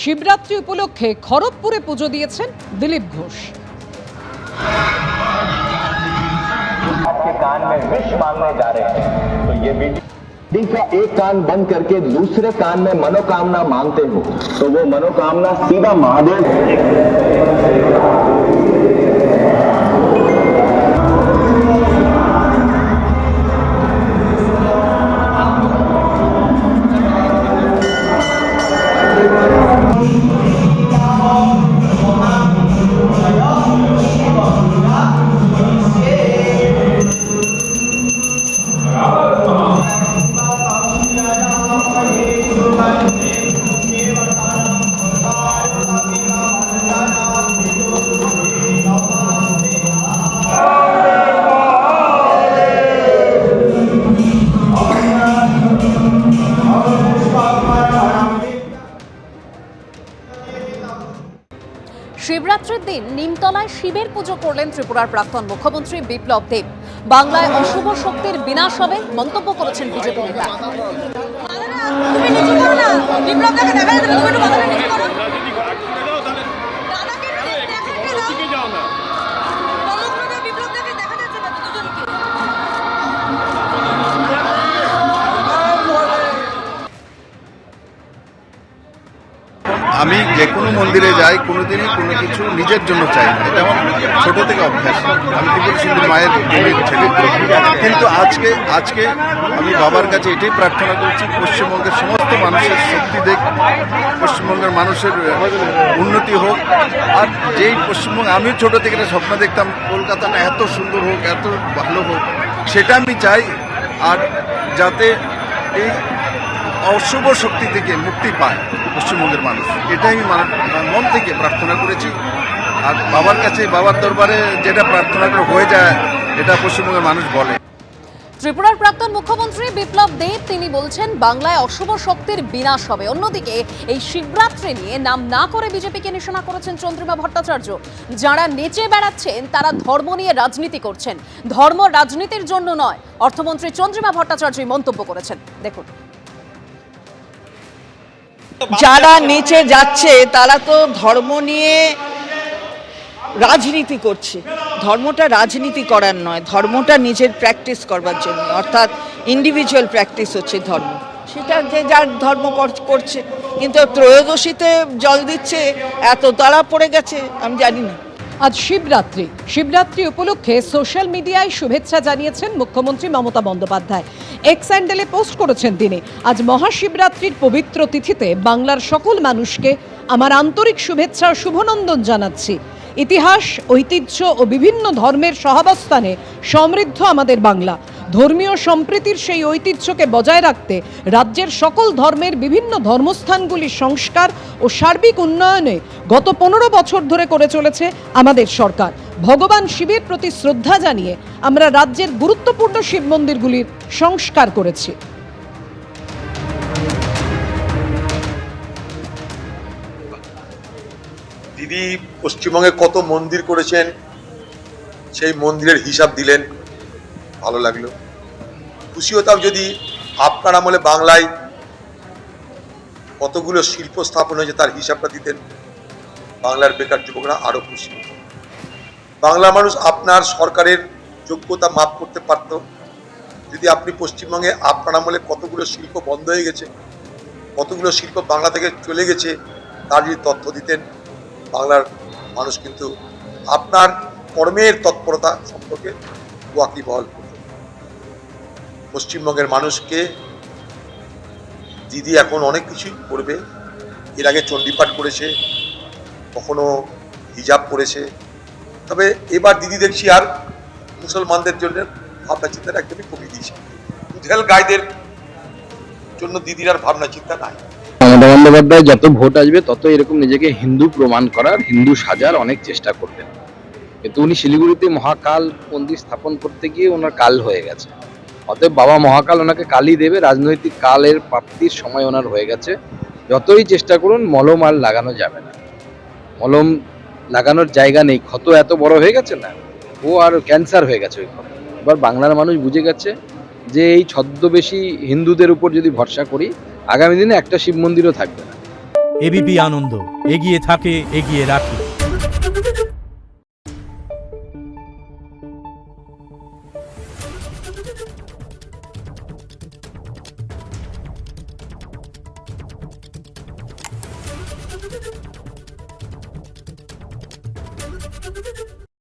শিবরাত্রি উপলক্ষে খড়গপুরে পুজো দিয়েছেন দিলীপ ঘোষ। आपके कान में विष मांगने जा रहे हैं तो ये भी का एक कान बंद करके दूसरे कान में मनोकामना मांगते हो तो वो मनोकामना सीधा महादेव শিবরাত্রির দিন নিমতলায় শিবের পুজো করলেন ত্রিপুরার প্রাক্তন মুখ্যমন্ত্রী বিপ্লব দেব। বাংলায় অশুভ শক্তির বিনাশ হবে মন্তব্য করেছেন বিজেপি নেতা। আমি যে কোনো মন্দিরে যাই কোনোদিনই কোনো কিছু নিজের জন্য চাই না, এটা আমার ছোট থেকে অভ্যাস। আমি ত্রিপুরা সুন্দরী মায়ের ছেলে, কিন্তু আজকে আমি বাবার কাছে এটাই প্রার্থনা করছি, পশ্চিমবঙ্গের সমস্ত মানুষের শক্তি দেখ, পশ্চিমবঙ্গের মানুষের উন্নতি হোক। আর যেই পশ্চিমবঙ্গ আমি ছোট থেকে একটা স্বপ্ন দেখতাম কলকাতাটা এত সুন্দর হোক, এত ভালো হোক, সেটা আমি চাই। আর যাতে এই অশুভ শক্তি থেকে মুক্তি পায় পশ্চিমবঙ্গের মানুষ, এটাই আমি মন থেকে প্রার্থনা করেছি। আর বাবার কাছে, বাবার দরবারে যেটা প্রার্থনা করে হয়ে যায়, এটা পশ্চিমবঙ্গের মানুষ বলে। ত্রিপুরার প্রাক্তন মুখ্যমন্ত্রী বিপ্লব দেব তিনি বলছেন বাংলায় অশুভ শক্তির বিনাশ হবে। অন্যদিকে এই শিবরাত্রি নিয়ে নাম না করে বিজেপিকে নিশানা করেছেন চন্দ্রিমা ভট্টাচার্য। যারা নেচে বেড়াচ্ছেন তারা ধর্ম নিয়ে রাজনীতি করছেন, ধর্ম রাজনীতির জন্য নয়, অর্থমন্ত্রী চন্দ্রিমা ভট্টাচার্য মন্তব্য করেছেন। দেখুন, যারা নিচে যাচ্ছে তারা তো ধর্ম নিয়ে রাজনীতি করছে। ধর্মটা রাজনীতি করার নয়, ধর্মটা নিজের প্র্যাকটিস করবার জন্য, অর্থাৎ ইন্ডিভিজুয়াল প্র্যাকটিস হচ্ছে ধর্ম। সেটা যে যার ধর্ম করছে, কিন্তু ত্রয়োদশীতে জল দিচ্ছে এত তাড়া পড়ে গেছে আমি জানি না। আজ শিবরাত্রি উপলক্ষে সোশ্যাল মিডিয়ায় শুভেচ্ছা জানিয়েছেন মুখ্যমন্ত্রী মমতা বন্দ্যোপাধ্যায়। এক্স হ্যান্ডেলে পোস্ট করেছেন তিনি, আজ মহাশিবরাত্রির পবিত্র তিথিতে বাংলার সকল মানুষকে আমার আন্তরিক শুভেচ্ছা ও শুভনন্দন জানাচ্ছি। ইতিহাস, ঐতিহ্য ও বিভিন্ন ধর্মের সহাবস্থানে সমৃদ্ধ আমাদের বাংলা। ধর্মীয় সম্প্রীতির সেই ঐতিহ্যকে বজায় রাখতে রাজ্যের সকল ধর্মের বিভিন্ন ধর্মস্থানগুলির সংস্কার ও সার্বিক উন্নয়নে গত 15 বছর ধরে করে চলেছে আমাদের সরকার। ভগবান শিবের প্রতি শ্রদ্ধা জানিয়ে আমরা রাজ্যের গুরুত্বপূর্ণ শিব মন্দিরগুলির সংস্কার করেছি। দিদি পশ্চিমবঙ্গে কত মন্দির করেছেন সেই মন্দিরের হিসাব দিলেন, ভালো লাগলো। খুশি হতাম যদি আপনার আমলে বাংলায় কতগুলো শিল্প স্থাপন হয়েছে তার হিসাবটা দিতেন, বাংলার বেকার যুবকরা আরো খুশি হতো। বাংলার মানুষ আপনার সরকারের যোগ্যতা মাপ করতে পারত যদি আপনি পশ্চিমবঙ্গে আপনার আমলে কতগুলো শিল্প বন্ধ হয়ে গেছে, কতগুলো শিল্প বাংলা থেকে চলে গেছে তার যদি তথ্য দিতেন, বাংলার মানুষ কিন্তু আপনার কর্মের তৎপরতা সম্পর্কে ওয়াকিবহাল করত। পশ্চিমবঙ্গের মানুষকে দিদি এখন অনেক কিছুই করবে। এর আগে চণ্ডীপাঠ করেছে, কখনো হিজাব করেছে, তবে এবার দিদি দেখছি আর মুসলমানদের জন্য ভাবনা চিন্তাটা একদমই কমিয়ে দিয়েছে। দুধেল গাইদের জন্য দিদির আর ভাবনা চিন্তা নাই। মমতা বন্দ্যোপাধ্যায় যত ভোট আসবে তত এরকম নিজেকে হিন্দু প্রমাণ করার, হিন্দু সাজার অনেক চেষ্টা করবেন। কিন্তু উনি শিলিগুড়িতে মহাকাল মন্দির স্থাপন করতে গিয়ে ওনার কাল হয়ে গেছে। অতএব বাবা মহাকাল ওনাকে কালই দেবে, রাজনৈতিক কালের প্রাপ্তির সময় ওনার হয়ে গেছে। যতই চেষ্টা করুন মলম আর লাগানো যাবে না, মলম লাগানোর জায়গা নেই, ক্ষত এত বড় হয়ে গেছে না, ও আর ক্যান্সার হয়ে গেছে ওই ক্ষত। এবার বাংলার মানুষ বুঝে গেছে যে এই ছদ্মবেশী হিন্দুদের উপর যদি ভরসা করি আগামী দিনে একটা শিব মন্দিরও থাকবে না। এবিপি আনন্দ, এগিয়ে থাকে, এগিয়ে রাখে।